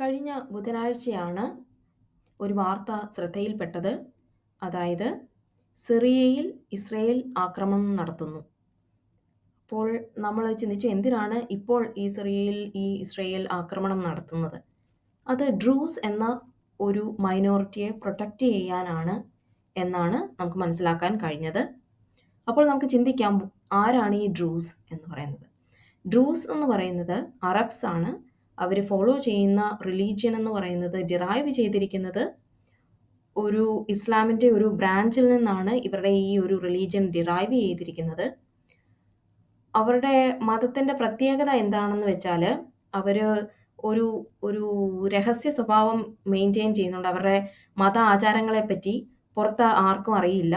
കഴിഞ്ഞ ബുധനാഴ്ചയാണ് ഒരു വാർത്ത ശ്രദ്ധയിൽപ്പെട്ടത്. അതായത് സിറിയയിൽ ഇസ്രയേൽ ആക്രമണം നടത്തുന്നു. അപ്പോൾ നമ്മൾ ചിന്തിച്ചു, എന്തിനാണ് ഇപ്പോൾ ഈ സിറിയയിൽ ഇസ്രയേൽ ആക്രമണം നടത്തുന്നത്? അത് ഡ്രൂസ് എന്ന ഒരു മൈനോറിറ്റിയെ പ്രൊട്ടക്റ്റ് ചെയ്യാനാണ് എന്നാണ് നമുക്ക് മനസ്സിലാക്കാൻ കഴിഞ്ഞത്. അപ്പോൾ നമുക്ക് ചിന്തിക്കാം, ആരാണ് ഈ ഡ്രൂസ് എന്ന് പറയുന്നത്? ഡ്രൂസ് എന്ന് പറയുന്നത് അറബ്സ് ആണ്. അവർ ഫോളോ ചെയ്യുന്ന റിലീജിയൻ എന്ന് പറയുന്നത് ഡിറൈവ് ചെയ്തിരിക്കുന്നത് ഒരു ഇസ്ലാമിൻ്റെ ഒരു ബ്രാഞ്ചിൽ നിന്നാണ്. ഇവരുടെ ഈ ഒരു റിലീജിയൻ ഡിറൈവ് ചെയ്തിരിക്കുന്നത്. അവരുടെ മതത്തിൻ്റെ പ്രത്യേകത എന്താണെന്ന് വെച്ചാൽ, അവർ ഒരു ഒരു രഹസ്യ സ്വഭാവം മെയിൻറ്റെയിൻ ചെയ്യുന്നുണ്ട്. അവരുടെ മത ആചാരങ്ങളെപ്പറ്റി പുറത്ത് ആർക്കും അറിയില്ല.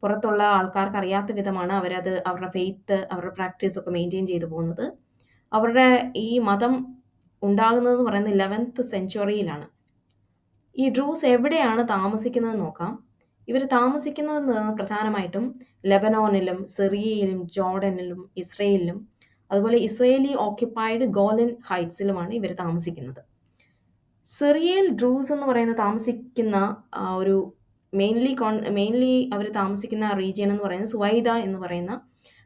പുറത്തുള്ള ആൾക്കാർക്ക് അറിയാത്ത വിധമാണ് അവരുടെ ഫെയ്ത്ത്, അവരുടെ പ്രാക്ടീസ് ഒക്കെ മെയിൻറ്റെയിൻ ചെയ്തു പോകുന്നത്. അവരുടെ ഈ മതം ഉണ്ടാകുന്നതെന്ന് പറയുന്നത് 11th സെഞ്ച്വറിയിലാണ്. ഈ ഡ്രൂസ് എവിടെയാണ് താമസിക്കുന്നത് നോക്കാം. ഇവർ താമസിക്കുന്നത് പ്രധാനമായിട്ടും ലെബനോനിലും സിറിയയിലും ജോർഡനിലും ഇസ്രയേലിലും അതുപോലെ ഇസ്രയേലി ഓക്യുപ്പൈഡ് ഗോലൻ ഹൈറ്റ്സിലുമാണ് ഇവർ താമസിക്കുന്നത്. സിറിയയിൽ ഡ്രൂസ് എന്ന് പറയുന്ന താമസിക്കുന്ന ഒരു മെയിൻലി അവർ താമസിക്കുന്ന റീജിയൻ എന്ന് പറയുന്നത് സുവൈദ എന്ന് പറയുന്ന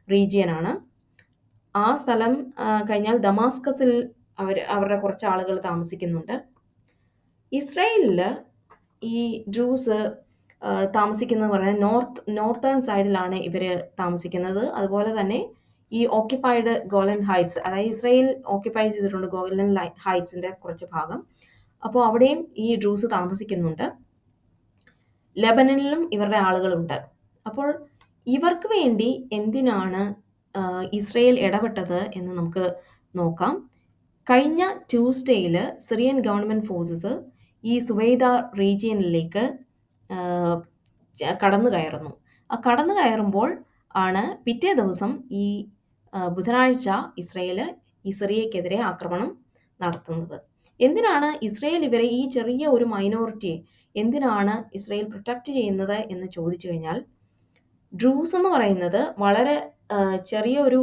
റീജിയനാണ്. ആ സ്ഥലം കഴിഞ്ഞാൽ ദമാസ്കസിൽ അവരുടെ കുറച്ച് ആളുകൾ താമസിക്കുന്നുണ്ട്. ഇസ്രയേലിൽ ഈ ഡ്രൂസ് താമസിക്കുന്നത് പറയുന്നത് നോർത്തേൺ സൈഡിലാണ് ഇവർ താമസിക്കുന്നത്. അതുപോലെ തന്നെ ഈ ഓക്യുപ്പൈഡ് ഗോലൻ ഹൈറ്റ്സ്, അതായത് ഇസ്രയേൽ ഓക്യുപ്പൈ ചെയ്തിട്ടുണ്ട് ഗോലൻ ഹൈറ്റ്സിൻ്റെ കുറച്ച് ഭാഗം. അപ്പോൾ അവിടെയും ഈ ഡ്രൂസ് താമസിക്കുന്നുണ്ട്. ലെബനനിലും ഇവരുടെ ആളുകളുണ്ട്. അപ്പോൾ ഇവർക്ക് വേണ്ടി എന്തിനാണ് ഇസ്രയേൽ ഇടപെട്ടത് എന്ന് നമുക്ക് നോക്കാം. കഴിഞ്ഞ ട്യൂസ്ഡേയിൽ സിറിയൻ ഗവൺമെൻറ് ഫോഴ്സസ് ഈ സുവൈദ റീജിയനിലേക്ക് കടന്നു കയറുന്നു. ആ കടന്നു കയറുമ്പോൾ ആണ് പിറ്റേ ദിവസം ഈ ബുധനാഴ്ച ഇസ്രയേൽ ഈ സിറിയക്കെതിരെ ആക്രമണം നടത്തുന്നത്. എന്തിനാണ് ഇസ്രയേൽ ഇവരെ, ഈ ചെറിയ ഒരു മൈനോറിറ്റിയെ എന്തിനാണ് ഇസ്രയേൽ പ്രൊട്ടക്റ്റ് ചെയ്യുന്നത് എന്ന് ചോദിച്ചു കഴിഞ്ഞാൽ, ഡ്രൂസ് എന്ന് പറയുന്നത് വളരെ ചെറിയ ഒരു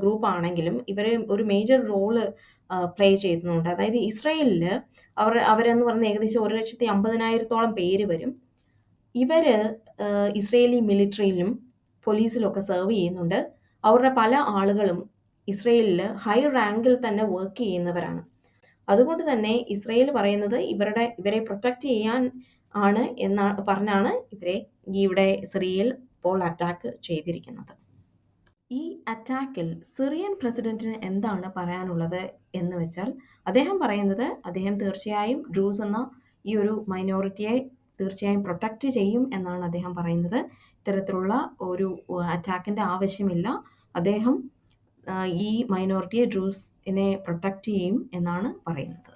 ഗ്രൂപ്പ് ആണെങ്കിലും ഇവർ ഒരു മേജർ റോള് പ്ലേ ചെയ്യുന്നുണ്ട്. അതായത് ഇസ്രയേലിൽ അവരെന്ന് പറയുന്നത് ഏകദേശം 1,50,000 പേര് വരും. ഇവർ ഇസ്രയേലി മിലിറ്ററിയിലും പോലീസിലൊക്കെ സെർവ് ചെയ്യുന്നുണ്ട്. അവരുടെ പല ആളുകളും ഇസ്രയേലിൽ ഹൈ റാങ്കിൽ തന്നെ വർക്ക് ചെയ്യുന്നവരാണ്. അതുകൊണ്ട് തന്നെ ഇസ്രയേൽ പറയുന്നത് ഇവരെ പ്രൊട്ടക്റ്റ് ചെയ്യാൻ ആണ് പറഞ്ഞാണ് ഇവിടെ സിറിയയിൽ ഇപ്പോൾ അറ്റാക്ക് ചെയ്തിരിക്കുന്നത്. ഈ അറ്റാക്കിൽ സിറിയൻ പ്രസിഡന്റിന് എന്താണ് പറയാനുള്ളത് എന്ന് വെച്ചാൽ, അദ്ദേഹം തീർച്ചയായും ഡ്രൂസ് എന്ന ഈ ഒരു മൈനോറിറ്റിയെ തീർച്ചയായും പ്രൊട്ടക്റ്റ് ചെയ്യും എന്നാണ് അദ്ദേഹം പറയുന്നത്. ഇത്തരത്തിലുള്ള ഒരു അറ്റാക്കിൻ്റെ ആവശ്യമില്ല. അദ്ദേഹം ഈ മൈനോറിറ്റിയെ, ഡ്രൂസിനെ പ്രൊട്ടക്റ്റ് ചെയ്യും എന്നാണ് പറയുന്നത്.